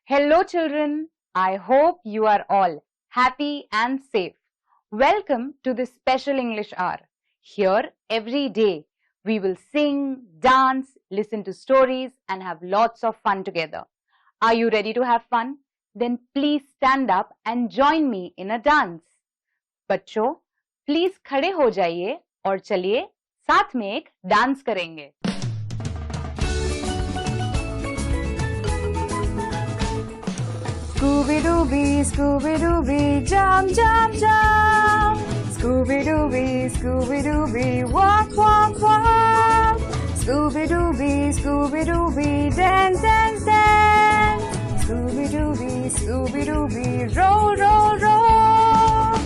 Hello children, I hope you are all happy and safe. Welcome to this special English hour. Here every day we will sing, dance, listen to stories and have lots of fun together. Are you ready to have fun? Then please stand up and join me in a dance. बच्चों, please खड़े हो जाइए और चलिए साथ में एक dance करेंगे. Scooby-Dooby, Scooby-Dooby, jump, jump, jump. Scooby-Dooby, Scooby-Dooby, walk, walk, walk. Scooby-Dooby, Scooby-Dooby, dance, dance, dance. Scooby-Dooby, Scooby-Dooby, roll, roll, roll.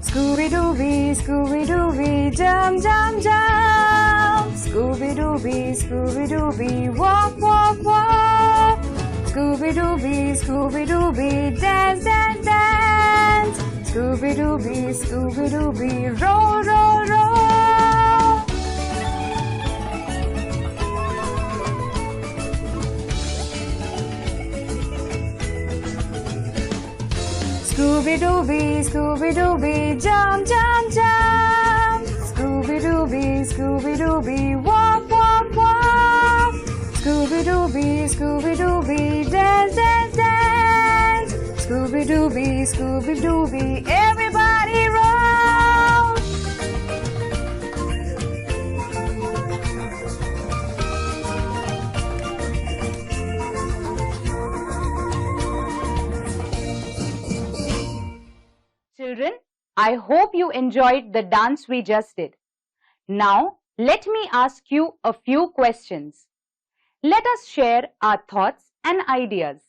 Scooby-Dooby, Scooby-Dooby, jump, jump, jump. Scooby-Dooby, Scooby-Dooby, walk, walk, walk. Scooby-Dooby, Scooby-Dooby, dance, dance, dance. Scooby-Dooby, Scooby-Dooby, roll, roll, roll. Scooby-Dooby, Scooby-Dooby, jump, jump, jump. Scooby-Dooby, Scooby-Dooby, walk, walk, walk. Scooby-Dooby, Scooby-Dooby, dance, dance, dance. Scooby-Dooby, Scooby-Dooby, everybody roll. Children, I hope you enjoyed the dance we just did. Now, let me ask you a few questions. Let us share our thoughts and ideas.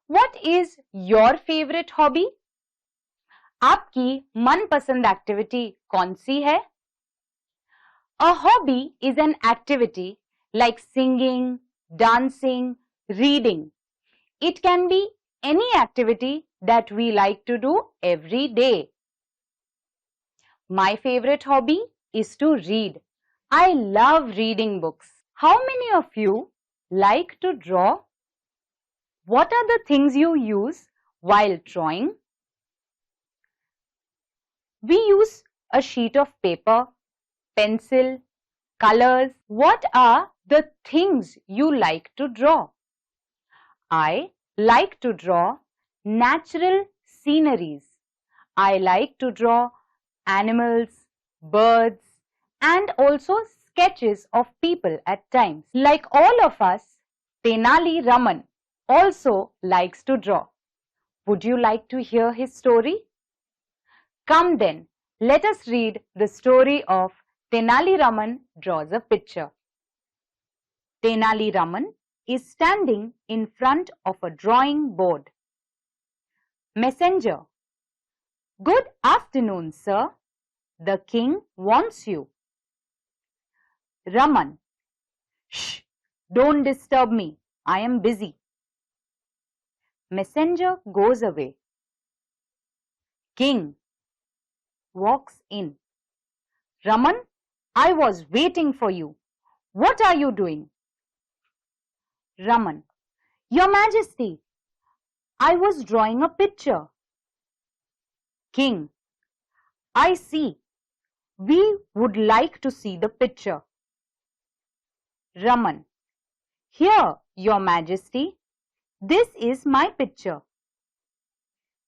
What is your favorite hobby? आपकी मनपसंद activity कौन सी है? A hobby is an activity like singing, dancing, reading. It can be any activity that we like to do every day. My favorite hobby is to read. I love reading books. How many of you like to draw? What are the things you use while drawing? We use a sheet of paper, pencil, colors. What are the things you like to draw? I like to draw natural sceneries. I like to draw animals, birds, and also sketches of people at times. Like all of us, Tenali Raman also likes to draw. Would you like to hear his story? Come then, let us read the story of Tenali Raman draws a picture. Tenali Raman is standing in front of a drawing board. Messenger. Good afternoon, sir. The king wants you. Raman. Shh, don't disturb me. I am busy. Messenger goes away. King walks in. Raman, I was waiting for you. What are you doing? Raman. Your Majesty, I was drawing a picture. King. I see. We would like to see the picture. Raman. Here, Your Majesty. This is my picture.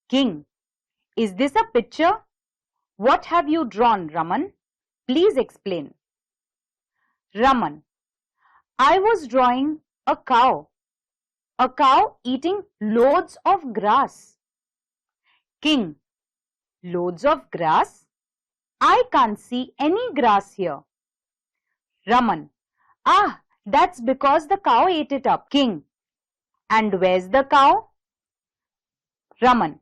King. Is this a picture? What have you drawn, Raman? Please explain. Raman. I was drawing a cow. A cow eating loads of grass. King. Loads of grass? I can't see any grass here. Raman. Ah, that's because the cow ate it up. King. And where's the cow? Raman.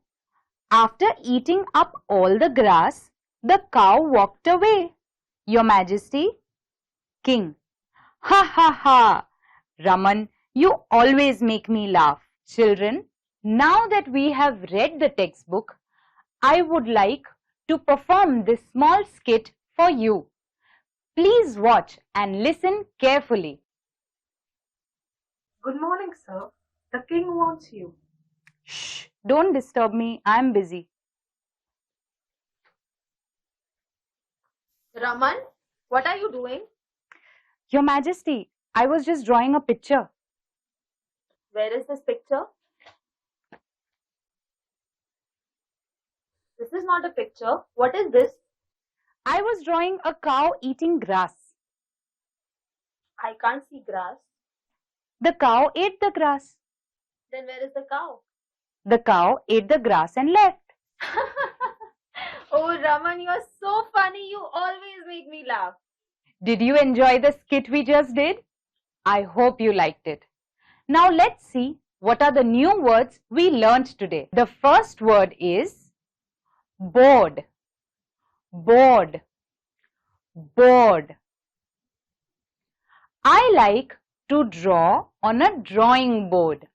After eating up all the grass, the cow walked away. Your Majesty. King. Ha ha ha! Raman, you always make me laugh. Children, now that we have read the textbook, I would like to perform this small skit for you. Please watch and listen carefully. Good morning, sir. The king wants you. Shh, don't disturb me. I am busy. Raman, what are you doing? Your Majesty, I was just drawing a picture. Where is this picture? This is not a picture. What is this? I was drawing a cow eating grass. I can't see grass. The cow ate the grass. Then where is the cow? The cow ate the grass and left. Oh, Raman, you are so funny. You always make me laugh. Did you enjoy the skit we just did? I hope you liked it. Now let's see what are the new words we learned today. The first word is board. Board. Board. I like to draw on a drawing board.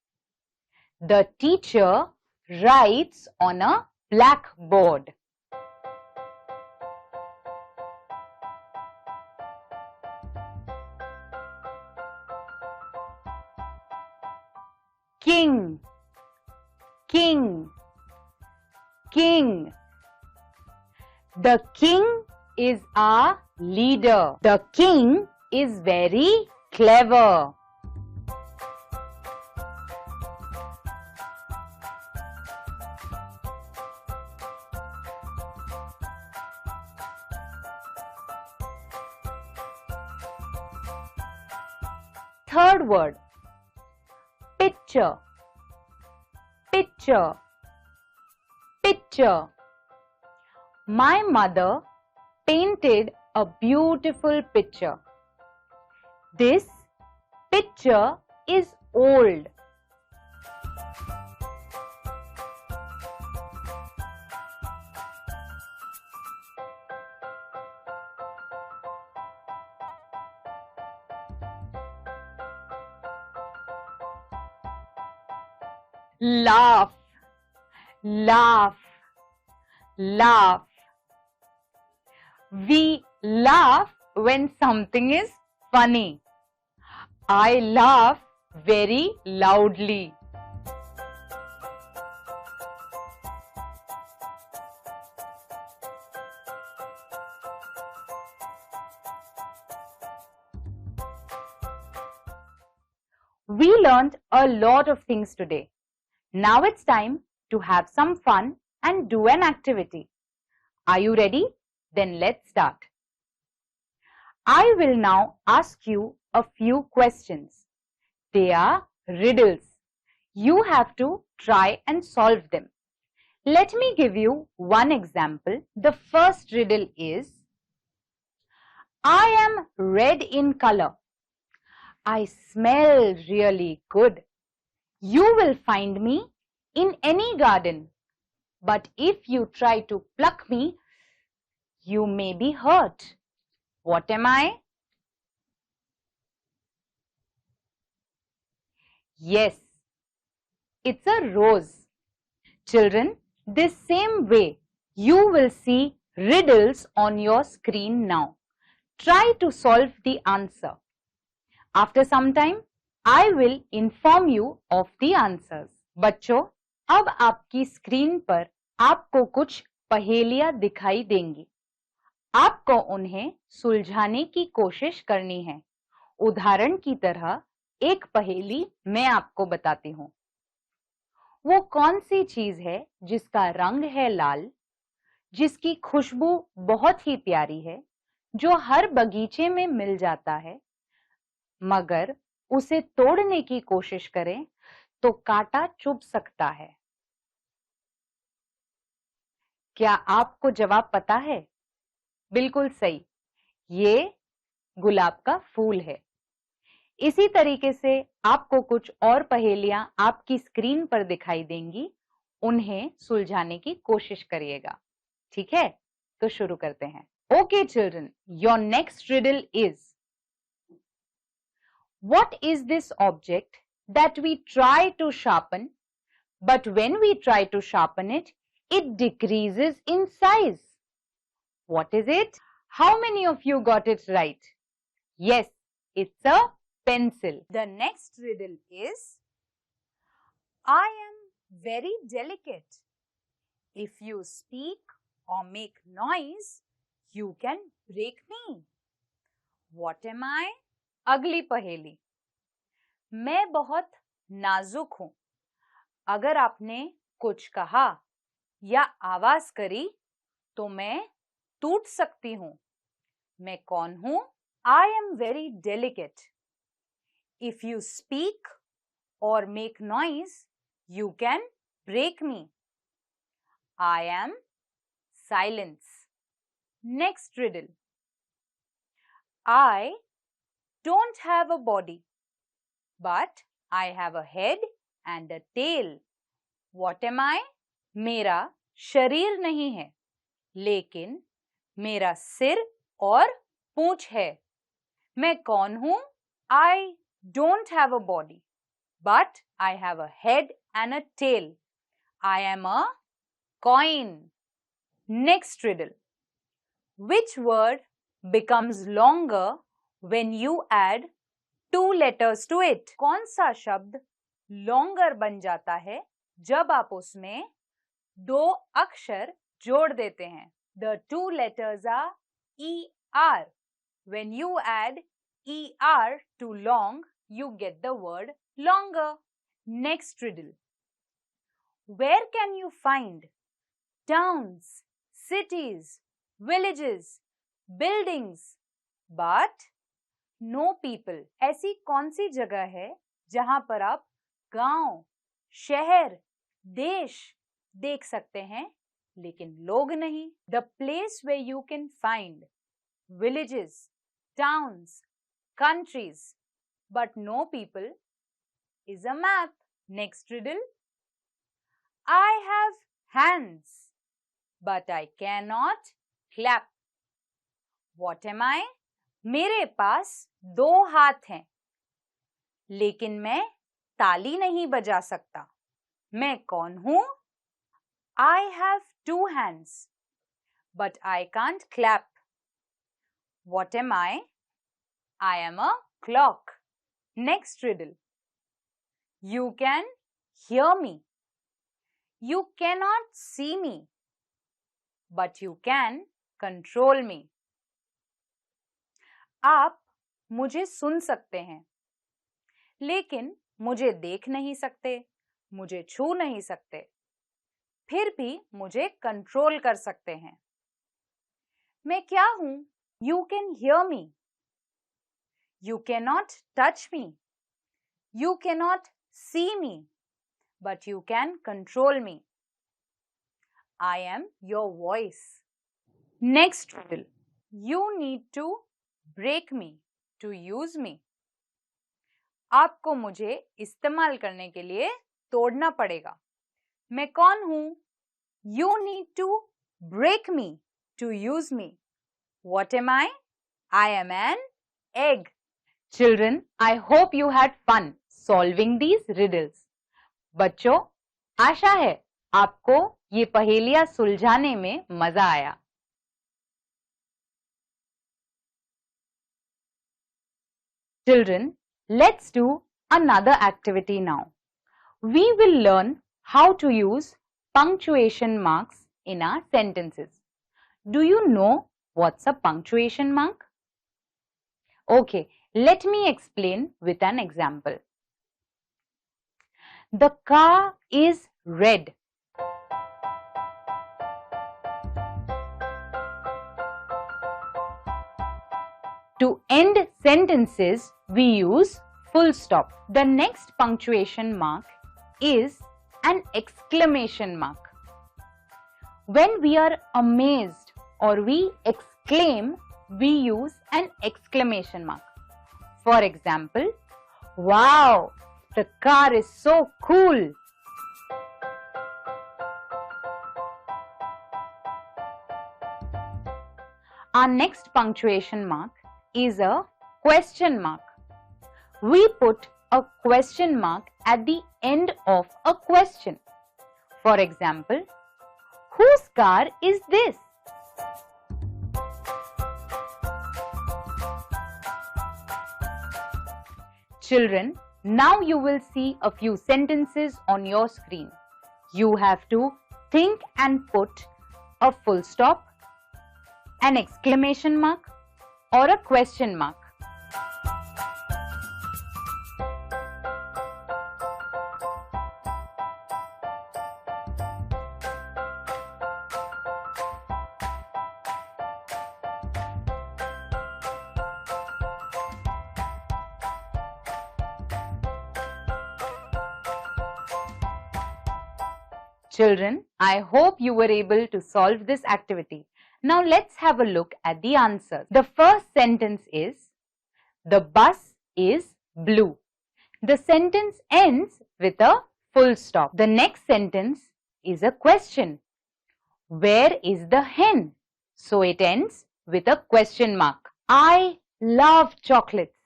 The teacher writes on a blackboard. King, king, king. The king is our leader. The king is very clever. Third word, picture, picture, picture. My mother painted a beautiful picture. This picture is old. Laugh, laugh, laugh. We laugh when something is funny. I laugh very loudly. We learned a lot of things today. Now it's time to have some fun and do an activity. Are you ready? Then let's start. I will now ask you a few questions. They are riddles. You have to try and solve them. Let me give you one example. The first riddle is, I am red in color. I smell really good. You will find me in any garden. But if you try to pluck me, you may be hurt. What am I? Yes, it's a rose. Children, this same way, you will see riddles on your screen now. Try to solve the answer. After some time, I will inform you of the answers. बच्चों, अब आपकी screen पर आपको कुछ पहेलियां दिखाई देंगी. आपको उन्हें सुलझाने की कोशिश करनी है. उदाहरण की तरह एक पहेली मैं आपको बताती हूँ. वो कौन सी चीज है जिसका रंग है लाल, जिसकी खुशबू बहुत ही प्यारी है, जो हर बगीचे में मिल जाता है, मगर उसे तोड़ने की कोशिश करें तो कांटा चुभ सकता है. क्या आपको जवाब पता है? बिल्कुल सही, ये गुलाब का फूल है. इसी तरीके से आपको कुछ और पहेलियां आपकी स्क्रीन पर दिखाई देंगी. उन्हें सुलझाने की कोशिश करिएगा। ठीक है, तो शुरू करते हैं। Okay children, your next riddle is, what is this object that we try to sharpen, but when we try to sharpen it, it decreases in size? What is it? How many of you got it right? Yes, it's a pencil. The next riddle is, I am very delicate. If you speak or make noise, you can break me. What am I? अगली पहेली, मैं बहुत नाजुक हूँ। अगर आपने कुछ कहा या आवाज करी तो मैं टूट सकती हूँ। मैं कौन हूँ? I am very delicate. If you speak or make noise, you can break me. I am silence. Next riddle. I don't have a body, but I have a head and a tail. What am I? मेरा शरीर नहीं है, लेकिन मेरा सिर और पूंछ है। मैं कौन हूँ? I don't have a body, but I have a head and a tail. I am a coin. Next riddle. Which word becomes longer when you add 2 letters to it? कौन सा शब्द longer बन जाता है जब आप उसमें 2 अक्षर जोड़ देते हैं? The 2 letters are ER. When you add ER to long, you get the word longer. Next riddle. Where can you find towns, cities, villages, buildings, but no people? ऐसी कौन सी जगह है जहां पर आप गांव, शहर, देश देख सकते हैं लेकिन लोग नहीं? The place where you can find villages, towns, countries, but no people is a map. Next riddle. I have hands, but I cannot clap. What am I? मेरे पास 2 हाथ हैं, लेकिन मैं ताली नहीं बजा सकता। मैं कौन हूँ? I have 2 hands, but I can't clap. What am I? I am a clock. Next riddle. You can hear me. You cannot see me, but you can control me. आप मुझे सुन सकते हैं, लेकिन मुझे देख नहीं सकते, मुझे छू नहीं सकते, फिर भी मुझे कंट्रोल कर सकते हैं। मैं क्या हूं? You can hear me. You cannot touch me. You cannot see me, but you can control me. I am your voice. Next riddle. You need to break me to use me. आपको मुझे इस्तेमाल करने के लिए तोड़ना पड़ेगा। मैं कौन हूँ? You need to break me to use me. What am I? I am an egg. Children, I hope you had fun solving these riddles. बच्चों, आशा है आपको ये पहेलियां सुलझाने में मजा आया। Children, let's do another activity now. We will learn how to use punctuation marks in our sentences. Do you know what's a punctuation mark? Okay, let me explain with an example. The car is red. To end sentences, we use full stop. The next punctuation mark is an exclamation mark. When we are amazed or we exclaim, we use an exclamation mark. For example, wow, the car is so cool. Our next punctuation mark is a question mark. We put a question mark at the end of a question. For example, whose car is this? Children, now you will see a few sentences on your screen. You have to think and put a full stop, an exclamation mark, or a question mark. Children, I hope you were able to solve this activity. Now let's have a look at the answers. The first sentence is, the bus is blue. The sentence ends with a full stop. The next sentence is a question. Where is the hen? So it ends with a question mark. I love chocolates.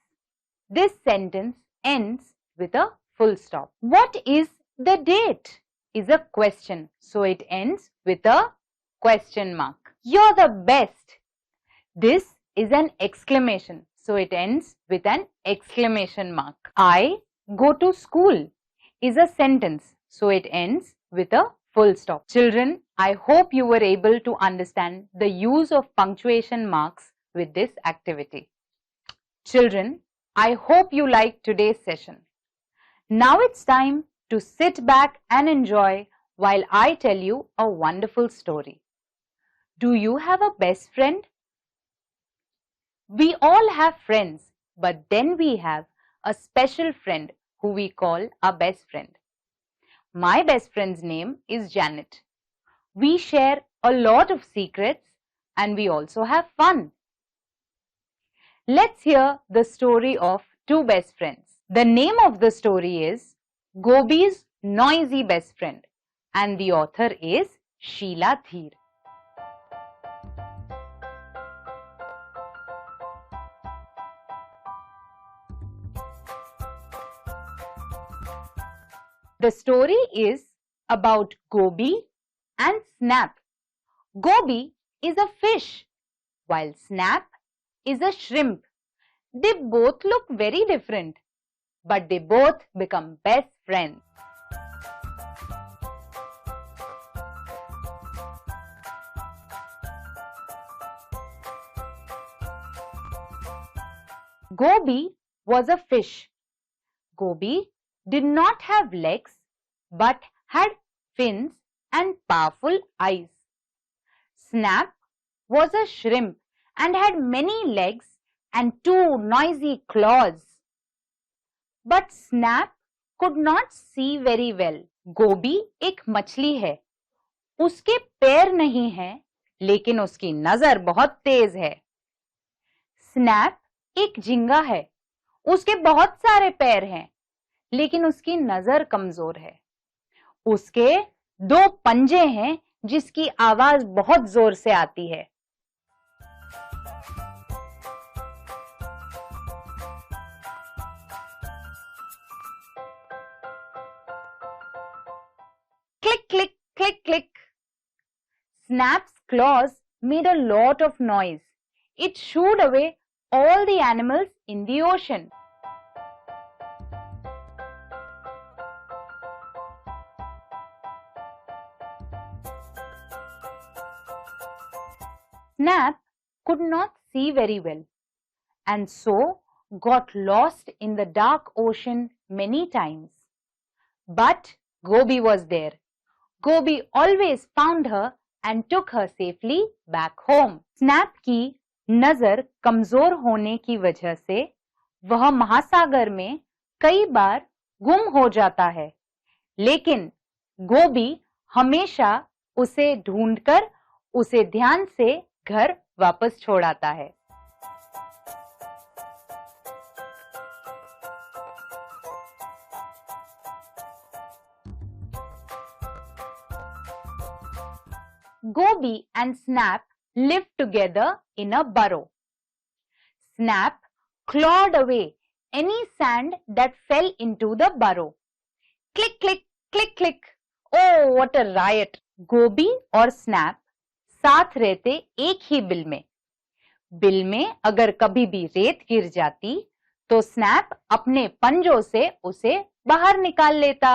This sentence ends with a full stop. What is the date? Is a question, so it ends with a question mark. You're the best. This is an exclamation, so it ends with an exclamation mark. I go to school is a sentence, so it ends with a full stop. Children, I hope you were able to understand the use of punctuation marks with this activity. Children, I hope you liked today's session. Now it's time to sit back and enjoy while I tell you a wonderful story. Do you have a best friend? We all have friends, but then we have a special friend who we call our best friend. My best friend's name is Janet. We share a lot of secrets and we also have fun. Let's hear the story of two best friends. The name of the story is Gobi's Noisy Best Friend, and the author is Sheila Dheer. The story is about Gobi and Snap. Gobi is a fish, while Snap is a shrimp. They both look very different, but they both become best friends. Gobi was a fish. Gobi did not have legs but had fins and powerful eyes. Snap was a shrimp and had many legs and two noisy claws. But Snap could not see very well. गोबी एक मछली है. उसके पैर नहीं हैं, लेकिन उसकी नजर बहुत तेज है. स्नैप एक झिंगा है. उसके बहुत सारे पैर हैं, लेकिन उसकी नजर कमजोर है. उसके दो पंजे हैं, जिसकी आवाज बहुत जोर से आती है. Click, click, click, click. Snap's claws made a lot of noise. It shooed away all the animals in the ocean. Snap could not see very well and so got lost in the dark ocean many times. But Gobi was there. Gobi always found her and took her safely back home. Snap की नजर कमजोर होने की वजह से वह महासागर में कई बार गुम हो जाता है, लेकिन गोबी हमेशा उसे ढूंढकर उसे ध्यान से घर वापस छोड़ आता है. Gobi and Snap lived together in a burrow. Snap clawed away any sand that fell into the burrow. Click, click, click, click. Oh, what a riot! गोभी और स्नैप साथ रहते एक ही बिल में। बिल में अगर कभी भी रेत गिर जाती तो स्नैप अपने पंजों से उसे बाहर निकाल लेता।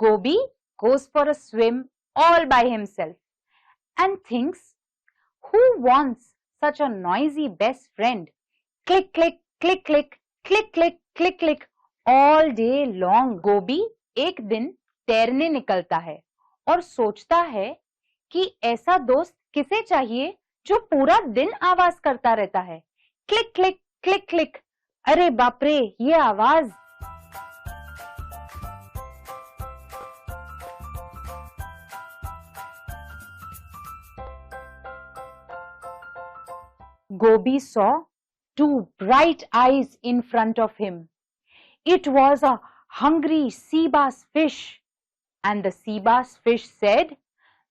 Gobi goes for a swim all by himself and thinks, who wants such a noisy best friend? Click, click, click, click, click, click, click, click, all day long. Gobi एक दिन तैरने निकलता है और सोचता है कि ऐसा दोस्त किसे चाहिए जो पूरा दिन आवाज करता रहता है। Click click click click. अरे बाप रे, ये आवाज! Gobi saw two bright eyes in front of him. It was a hungry sea bass fish. And the sea bass fish said,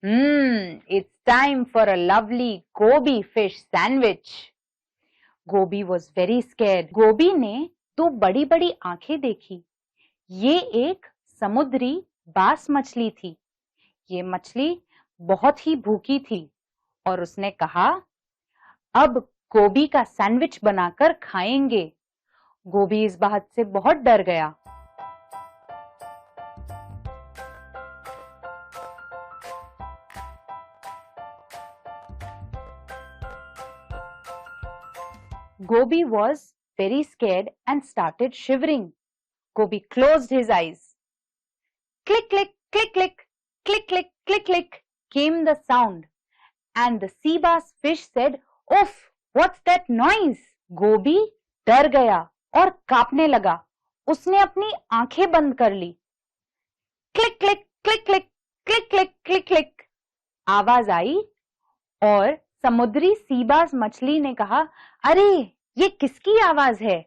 it's time for a lovely gobi fish sandwich. Gobi was very scared. Gobi ने दो बड़ी बड़ी आंखें देखी। ये एक समुद्री बास मछली थी। ये मछली बहुत ही भूखी थी और उसने कहा, अब गोभी का सैंडविच बनाकर खाएंगे। गोभी इस बात से बहुत डर गया। Gobi was very scared and started shivering. Gobi closed his eyes. Click, click, click, click, click, click, click, click came the sound. And the sea bass fish said, "Oof, what's that noise?" गोभी डर गया और कांपने लगा। उसने अपनी आंखें बंद कर ली। Click click click click click click click click आवाज आई और समुद्री सीबास मछली ने कहा, अरे ये किसकी आवाज है?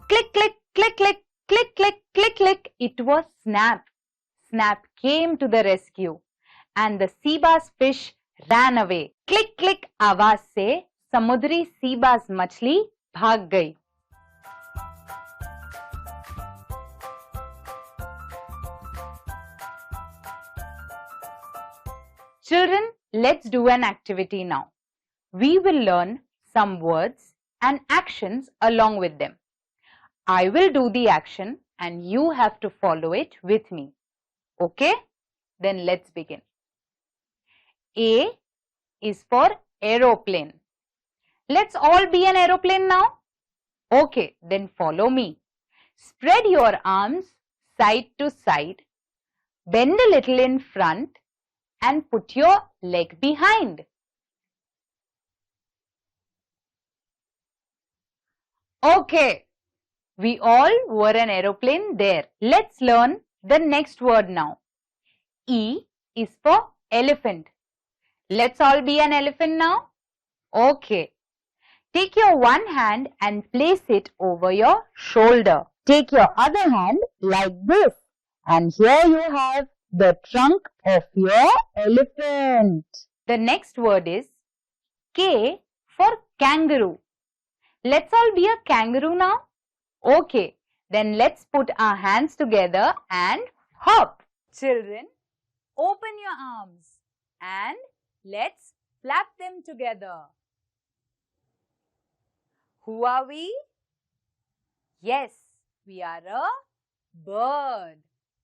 Click, click, click, click, click, click, click, click. It was Snap. Snap came to the rescue and the sea bass fish ran away. Click, click आवाज से समुद्री sea bass मछली भाग गई। Children, let's do an activity now. We will learn some words and actions along with them. I will do the action and you have to follow it with me. Okay? Then let's begin. A is for aeroplane. Let's all be an aeroplane now. Okay, then follow me. Spread your arms side to side. Bend a little in front and put your leg behind. Okay. We all were an aeroplane there. Let's learn the next word now. E is for elephant. Let's all be an elephant now. Okay. Take your one hand and place it over your shoulder. Take your other hand like this. And here you have the trunk of your elephant. The next word is K for kangaroo. Let's all be a kangaroo now. Okay, then let's put our hands together and hop. Children, open your arms and let's flap them together. Who are we? Yes, we are a bird.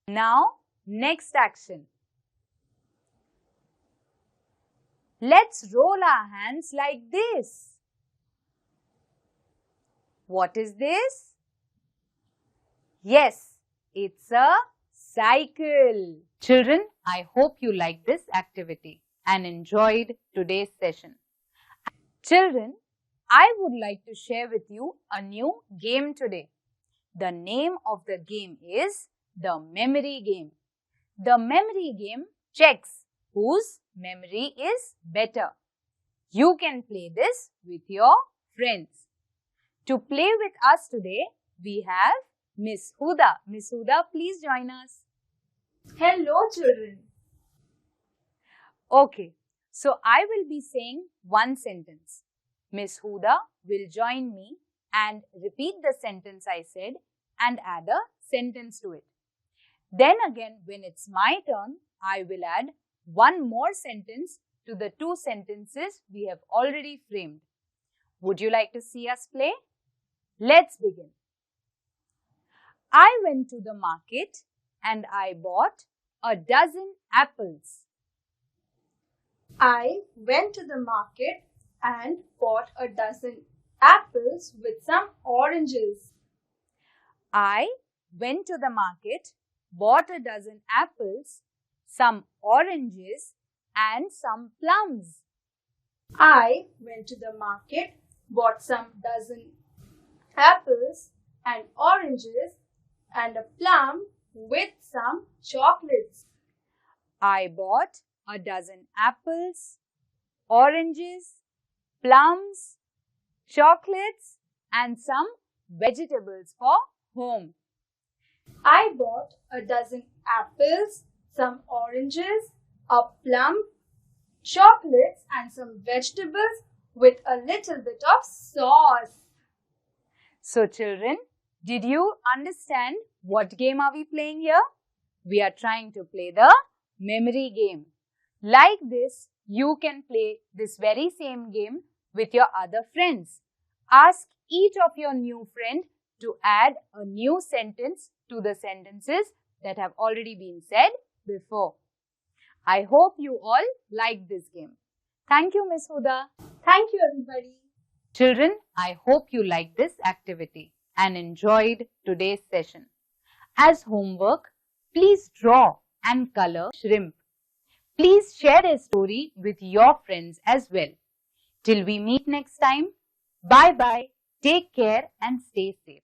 Now, next action. Let's roll our hands like this. What is this? Yes, it's a cycle. Children, I hope you liked this activity and enjoyed today's session. Children, I would like to share with you a new game today. The name of the game is the memory game. The memory game checks whose memory is better. You can play this with your friends. To play with us today, we have Miss Huda. Miss Huda, please join us. Hello, children. Okay, so I will be saying one sentence. Miss Huda will join me and repeat the sentence I said and add a sentence to it. Then again, when it's my turn, I will add one more sentence to the two sentences we have already framed. Would you like to see us play? Let's begin. I went to the market and I bought a dozen apples. I went to the market and bought a dozen apples with some oranges. I went to the market, bought a dozen apples, some oranges and some plums. I went to the market, bought some dozen apples and oranges and a plum with some chocolates. I bought a dozen apples, oranges, plums, chocolates and some vegetables for home. I bought a dozen apples, some oranges, a plum, chocolates and some vegetables with a little bit of sauce. So children, did you understand what game are we playing here? We are trying to play the memory game. Like this, you can play this very same game with your other friends. Ask each of your new friend to add a new sentence to the sentences that have already been said before. I hope you all like this game. Thank you, Miss Huda. Thank you, everybody. Children, I hope you liked this activity and enjoyed today's session. As homework, please draw and color shrimp. Please share a story with your friends as well. Till we meet next time, bye-bye, take care and stay safe.